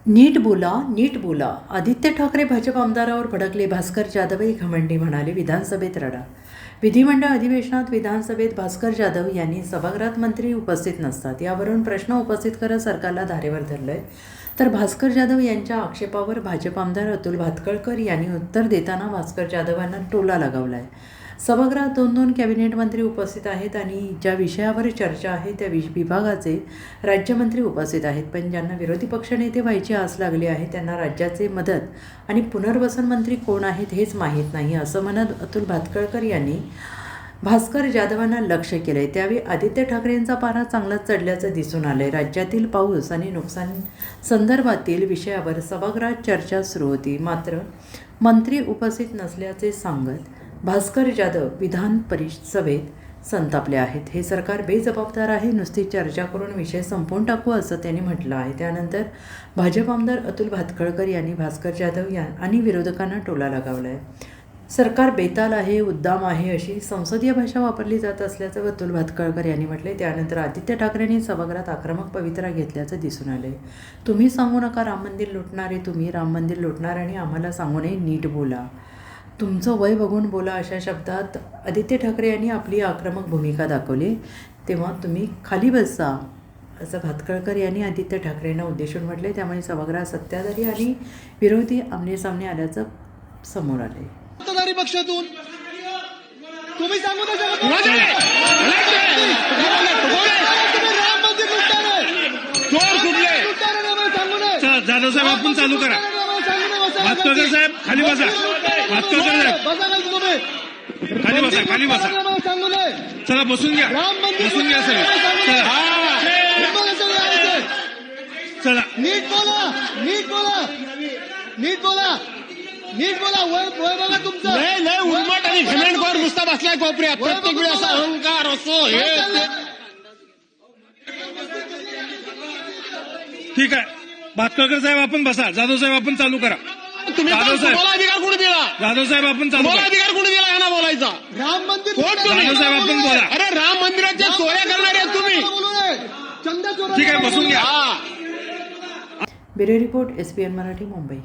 नीट बोला, नीट बोला. आदित्य ठाकरे भाजप आमदारावर भडकले. भास्कर जाधवही घमंडी म्हणाले. विधानसभेत रडा. विधिमंडळ अधिवेशनात विधानसभेत भास्कर जाधव यांनी सभागृहात मंत्री उपस्थित नसतात यावरून प्रश्न उपस्थित करत सरकारला धारेवर धरलंय. तर भास्कर जाधव यांच्या आक्षेपावर भाजप आमदार अतुल भातखळकर यांनी उत्तर देताना भास्कर जाधवांना टोला लगावलाय. सभागृहात 2 कॅबिनेट मंत्री उपस्थित आहेत आणि ज्या विषयावर चर्चा आहे त्या विभागाचे राज्यमंत्री उपस्थित आहेत, पण ज्यांना विरोधी पक्षनेते व्हायची आस लागली आहे त्यांना राज्याचे मदत आणि पुनर्वसन मंत्री कोण आहेत हेच माहीत नाही, असं म्हणत अतुल भातखळकर यांनी भास्कर जाधवांना लक्ष्य केलंय. त्यावेळी आदित्य ठाकरे यांचा पारा चांगलाच चढल्याचं दिसून आलंय. राज्यातील पाऊस आणि नुकसान संदर्भातील विषयावर सभागृहात चर्चा सुरू होती, मात्र मंत्री उपस्थित नसल्याचे सांगत भास्कर जाधव विधान परिषदेत संतापले आहेत. हे सरकार बेजबाबदार आहे, नुसती चर्चा करून विषय संपवून टाकू असं त्यांनी म्हटलं आहे. त्यानंतर भाजप आमदार अतुल भातखळकर यांनी भास्कर जाधव आणि विरोधकांना टोला लगावला आहे. सरकार बेताल आहे, उद्दाम आहे अशी संसदीय भाषा वापरली जात असल्याचं अतुल भातखळकर यांनी म्हटले. त्यानंतर आदित्य ठाकरेंनी सभागृहात आक्रमक पवित्रा घेतल्याचं दिसून आले. तुम्ही सांगू नका राम मंदिर लुटणारे, तुम्ही राम मंदिर लुटणार आणि आम्हाला सांगू नये, नीट बोला, तुमचं वय बघून बोला, अशा शब्दात आदित्य ठाकरे यांनी आपली आक्रमक भूमिका दाखवली. तेव्हा तुम्ही खाली बसा असं भातखळकर यांनी आदित्य ठाकरेंना उद्देशून म्हटले. त्यामुळे सभागृहात सत्ताधारी आणि विरोधी आमनेसामने आल्याचं समोर आले. सत्ताधारी पक्षातून तुम्ही सांगू जाधव साहेब आपण चालू करा. भातखळकर साहेब खाली बसा. भातखळकर साहेब खाली बसा, खाली बसा. चला बसून घ्या, बसून घ्या सगळे. चला नीट बोला, नीट बोला, नीट बोला, नीट बोला. वय बघा तुमचं. लय उर्मट आणि घमंडखोर नुसता बसलाय कोपऱ्यात. प्रत्येक वेळी असा अहंकार असो हे. ठीक आहे भातखळकर साहेब आपण बसा. जाधव साहेब आपण चालू करा. तुम्ही जाधव साहेब अधिकार कोणी दिला? जाधव साहेब आपण चालू करा. अधिकार कोणी दिला यांना बोलायचा? राम मंदिर जाधव साहेब आपण बोला. अरे राम मंदिराच्या चोऱ्या करणारे आहेत तुम्ही. चंदा चोरा. ठीक आहे बसून घ्या. Bureau report, SBN Marathi, Mumbai.